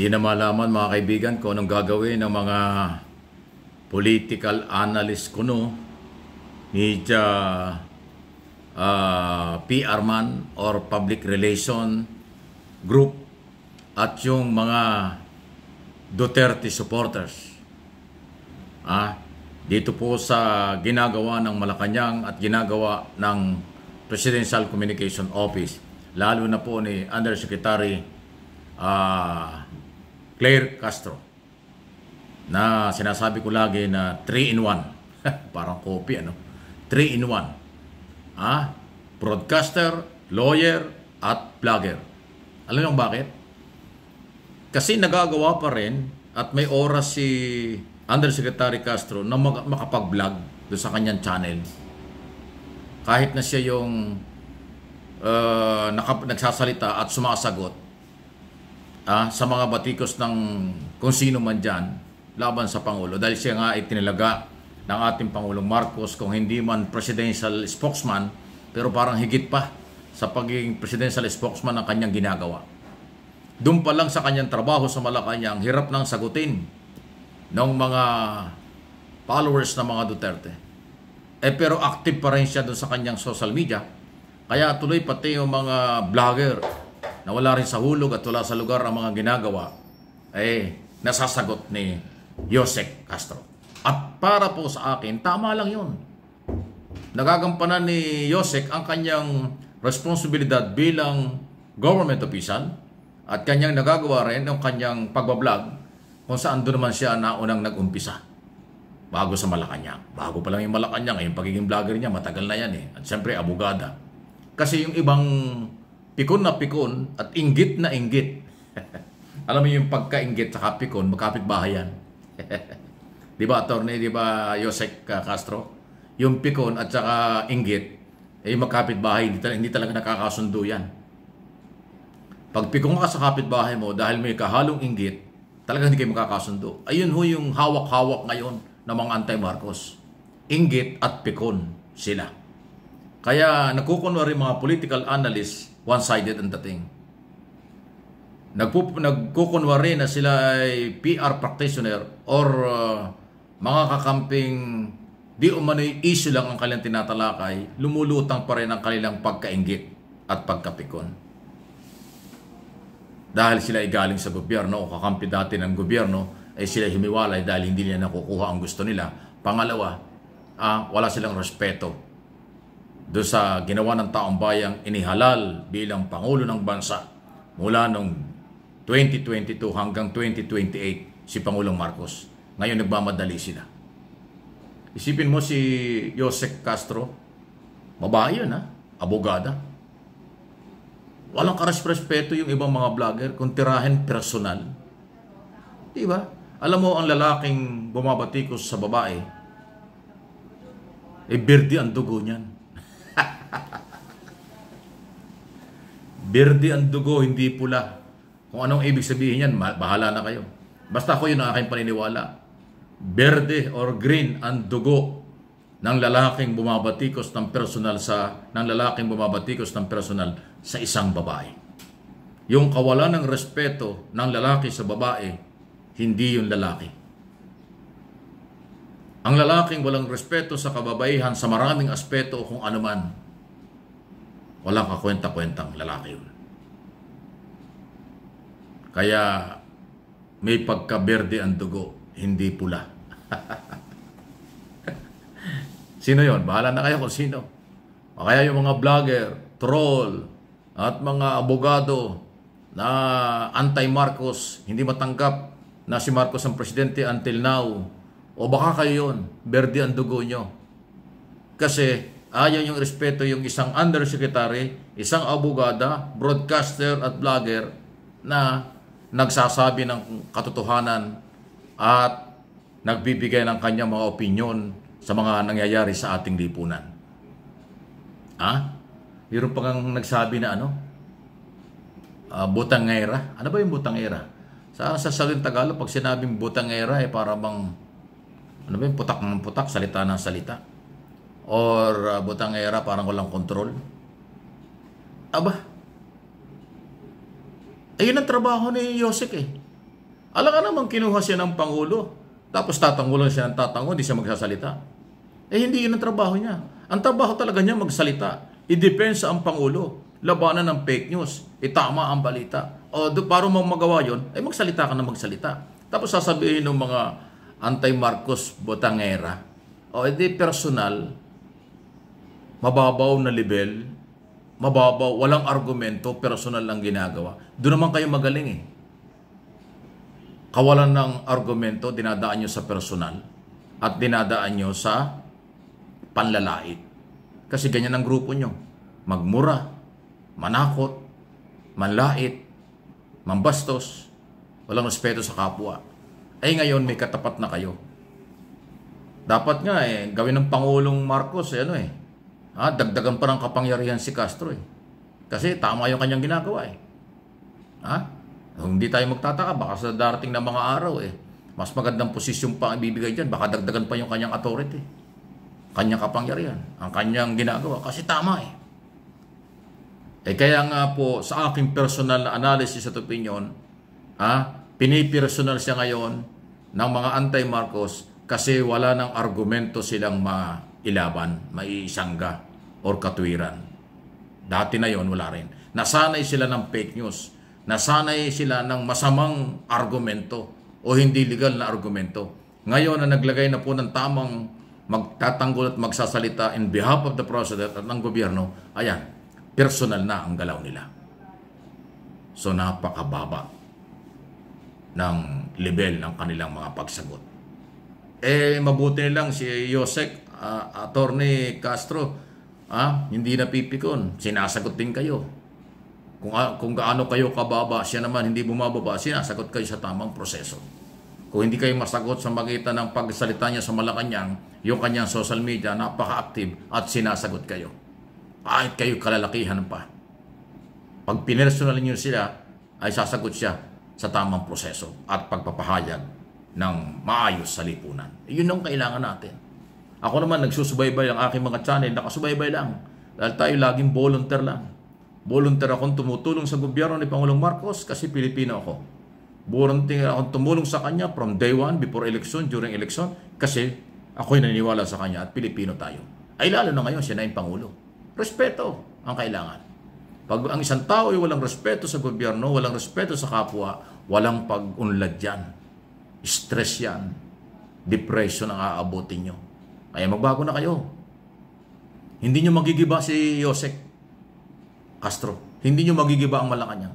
Di na malaman mga kaibigan kung anong gagawin ng mga political analyst kuno ni PR man or public relation group at yung mga Duterte supporters. Dito po sa ginagawa ng Malacanang at ginagawa ng Presidential Communication Office, lalo na po ni Undersecretary Claire Castro, na sinasabi ko lagi na 3-in-1. Parang copy, 3-in-1. Broadcaster, lawyer, at vlogger. Alam niyo bakit? Kasi nagagawa pa rin at may oras si Undersecretary Castro na makapag-vlog doon sa kanyang channel. Kahit na siya yung nagsasalita at sumasagot sa mga batikos ng kung sino man dyan laban sa Pangulo, dahil siya nga ay tinilaga ng ating Pangulong Marcos, kung hindi man presidential spokesman, pero parang higit pa sa pagiging presidential spokesman ng kanyang ginagawa. Doon pa lang sa kanyang trabaho sa Malacanang, hirap nang sagutin ng mga followers ng mga Duterte. Pero active pa rin siya doon sa kanyang social media, kaya tuloy pati yung mga vlogger na wala rin sa hulog at wala sa lugar ang mga ginagawa, nasasagot ni Yosek Castro. At para po sa akin, tama lang yun. Nagagampanan ni Yosek ang kanyang responsibilidad bilang government official at kanyang nagagawa rin ang kanyang pagbablog kung saan doon naman siya naunang nag-umpisa. Bago sa Malacanang. Bago pa lang yung Malacanang, yung pagiging vlogger niya, matagal na yan . At siyempre, abogada. Kasi yung ibang pikon na pikon at inggit na inggit. Alam mo yung pagka-inggit sa pikon, magkapit-bahay yan. Di ba, attorney? Di ba, Yosek Castro? Yung pikon at saka inggit, magkapit-bahay, hindi talaga nakakasundo yan. Pag pikon ka sa kapit-bahay mo, dahil may kahalong inggit, talaga hindi kayo makakasundo. Ayun ho yung hawak-hawak ngayon ng mga anti-Marcos. Inggit at pikon sila. Kaya nagkukunwari mga political analysts, one-sided ang dating. Nagkukunwari na sila ay PR practitioner or mga kakamping di umano'y issue lang ang kanilang tinatalakay, lumulutang pa rin ang kanilang pagkainggit at pagkapikon. Dahil sila ay galing sa gobyerno o kakampi dati ng gobyerno, ay sila humiwalay dahil hindi nila nakukuha ang gusto nila. Pangalawa, wala silang respeto doon sa ginawa ng taong bayang inihalal bilang Pangulo ng Bansa mula noong 2022 hanggang 2028 si Pangulong Marcos. Ngayon nagmamadali sila. Isipin mo si Yosek Castro, babae yun abogada. Walang karespeto yung ibang mga vlogger kung tirahin personal. Diba? Alam mo ang lalaking bumabatikos sa babae, birdi ang dugo niyan. Birdi ang dugo, hindi pula. Kung anong ibig sabihin yan, bahala na kayo. Basta ako yun ang aking paniniwala. Berde or green ang dugo ng lalaking bumabatikos ng personal sa isang babae. Yung kawalan ng respeto ng lalaki sa babae, hindi yung lalaki. Ang lalaking walang respeto sa kababaihan sa maraming aspeto o kung ano man, walang kakwenta-kwentang lalaki yun. Kaya may pagka-berde ang dugo, hindi pula. Sino yon? Bahala na kayo kung sino. O kaya yung mga vlogger, troll, at mga abogado na anti-Marcos, hindi matanggap na si Marcos ang presidente until now. O baka kayo yun, berde ang dugo nyo. Kasi ayaw yung respeto yung isang undersecretary, isang abogada, broadcaster at vlogger na nagsasabi ng katotohanan at nagbibigay ng kanyang mga opinyon sa mga nangyayari sa ating lipunan. Meron pa kang nagsabi na butangera. Ano ba yung butangera? Sa sasalin Tagalog, pag sinabing butangera, para bang putak ng putak, salita ng salita. Or butangera, parang walang kontrol. Aba, ayun ang trabaho ni Yosek . Alam ka naman, kinuha siya ng Pangulo. Tapos tatangulan siya ng tatango, hindi siya magsasalita. Hindi yun ang trabaho niya. Ang trabaho talaga niya magsalita. I-depensa ang Pangulo. Labanan ng fake news. Itama ang balita. Para magawa yun, magsalita ka na magsalita. Tapos sasabihin ng mga anti-Marcos botangera, personal, mababaw na level, mababaw, walang argumento, personal lang ginagawa. Doon naman kayo magaling eh. Kawalan ng argumento, dinadaan nyo sa personal at dinadaan nyo sa panlalait. Kasi ganyan ang grupo nyo. Magmura, manakot, manlait, mambastos, walang respeto sa kapwa. Ngayon may katapat na kayo. Dapat nga gawin ng Pangulong Marcos dagdagan pa ng kapangyarihan si Castro Kasi tama yung kanyang ginagawa Hindi tayo magtataka, baka sa darating na mga araw mas magandang posisyon pa ang ibibigay dyan, baka dagdagan pa yung kanyang authority, kanyang kapangyarihan, ang kanyang ginagawa, kasi tama Kaya nga po, sa aking personal na analysis at opinion, pinipersonal siya ngayon ng mga anti-Marcos kasi wala ng argumento silang mailaban, maiisangga, or katwiran. Dati na yon wala rin. Nasanay sila ng fake news. Nasanay sila ng masamang argumento o hindi legal na argumento. Ngayon na naglagay na po ng tamang magtatanggol at magsasalita in behalf of the president at ng gobyerno, personal na ang galaw nila. So napakababa ng level ng kanilang mga pagsagot. Mabuti nilang si Yosek, Attorney Castro, hindi napipikon, sinasagot din kayo. Kung gaano kayo kababa, siya naman hindi bumababa, sinasagot kayo sa tamang proseso. Kung hindi kayo masagot sa magitan ng pagsalita niya sa Malacanang, yung kanyang social media, napaka-active at sinasagot kayo. Kahit kayo kalalakihan pa. Pag pinersonal niyo sila, ay sasagot siya sa tamang proseso at pagpapahayag ng maayos sa lipunan. Yun ang kailangan natin. Ako naman, nagsusubaybay ang aking mga channel, nakasubaybay lang. Dahil tayo laging volunteer lang. Volunteer akong tumutulong sa gobyerno ni Pangulong Marcos kasi Pilipino ako. Volunteer akong tumulong sa kanya from day one, before election, during election, kasi ako'y naniniwala sa kanya at Pilipino tayo. Lalo na ngayon, siya na yung Pangulo. Respeto ang kailangan. Pag ang isang tao ay walang respeto sa gobyerno, walang respeto sa kapwa, walang pag-unlad yan. Stress yan. Depression ang aabutin nyo. Kaya magbago na kayo. Hindi nyo magigiba si Yosek Castro. Hindi nyo magigiba ang Malacanang.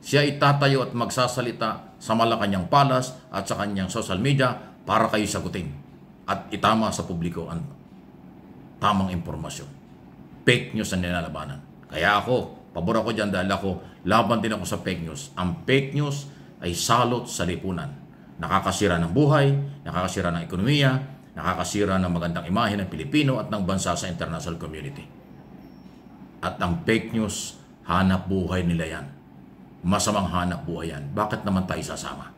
Siya itatayo at magsasalita sa Malacanang Palace at sa kanyang social media para kayo sagutin at itama sa publiko ang tamang impormasyon. Fake news ang nilalabanan. Kaya ako, pabor ako dyan dahil ako, laban din ako sa fake news. Ang fake news ay salot sa lipunan. Nakakasira ng buhay, nakakasira ng ekonomiya, nakakasira ng magandang imahe ng Pilipino at ng bansa sa international community. At ang fake news, hanap buhay nila yan. Masamang hanap buhay yan. Bakit naman tayo sasama?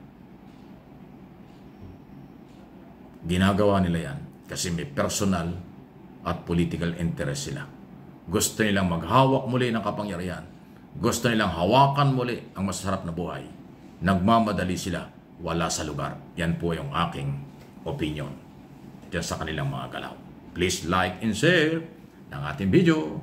Ginagawa nila yan kasi may personal at political interest sila. Gusto nilang maghawak muli ng kapangyarihan. Gusto nilang hawakan muli ang masasarap na buhay. Nagmamadali sila, wala sa lugar. Yan po yung aking opinion diyan sa kanilang mga galaw. Please like and share ng ating video.